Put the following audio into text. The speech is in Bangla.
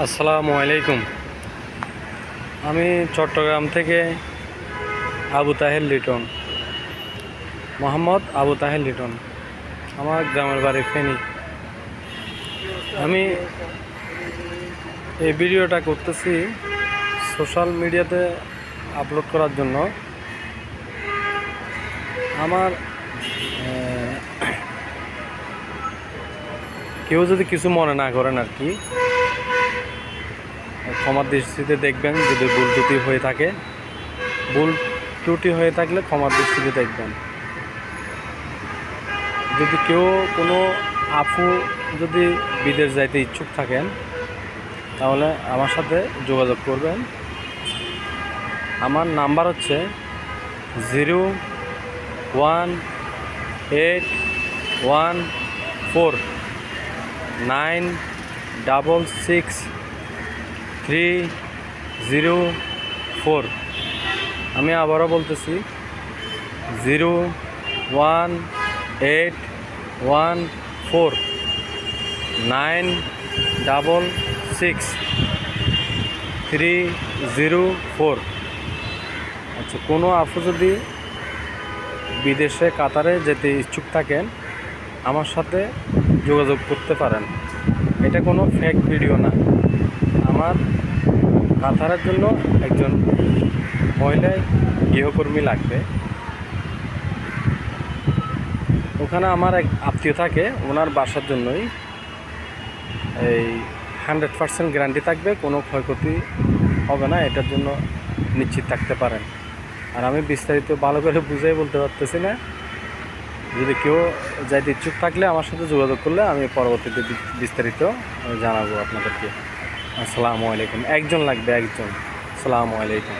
আসসালামু আলাইকুম। আমি চট্টগ্রাম থেকে আবু তাহের লিটন, মোহাম্মদ আবু তাহের লিটন। আমার গ্রামের বাড়ি ফেনী। আমি এই ভিডিওটা করতেছি সোশ্যাল মিডিয়াতে আপলোড করার জন্য। আমার কেউ যদি কিছু মনে না করেন আর কি, ক্ষমার দৃষ্টিতে দেখবেন। যদি ভুল ত্রুটি হয়ে থাকে, ভুল ত্রুটি হয়ে থাকলে ক্ষমার দৃষ্টিতে দেখবেন। যদি কেউ কোনো আপু যদি বিদেশ যাইতে ইচ্ছুক থাকেন, তাহলে আমার সাথে যোগাযোগ করবেন। আমার নাম্বার হচ্ছে 01814966304। আমি আবারও বলতেছি 01814966304। আচ্ছা, কোনো আপু যদি বিদেশে কাতারে যেতে ইচ্ছুক থাকেন, আমার সাথে যোগাযোগ করতে পারেন। এটা কোনো ফেক ভিডিও না। আমার কাতারের জন্য একজন মহিলা গৃহকর্মী লাগবে। ওখানে আমার এক আত্মীয় থাকে, ওনার বাসার জন্যই। এই 100% গ্যারান্টি থাকবে, কোনো ক্ষয়ক্ষতি হবে না, এটার জন্য নিশ্চিত থাকতে পারেন। আর আমি বিস্তারিত ভালো করে বুঝাই বলতে পারতেছি না। যদি কেউ যাইতে ইচ্ছুক থাকলে আমার সাথে যোগাযোগ করলে আমি পরবর্তীতে বিস্তারিত জানাবো আপনাদেরকে। আসসালামু আলাইকুম। একজন লাগবে, একজন। আসসালামু আলাইকুম।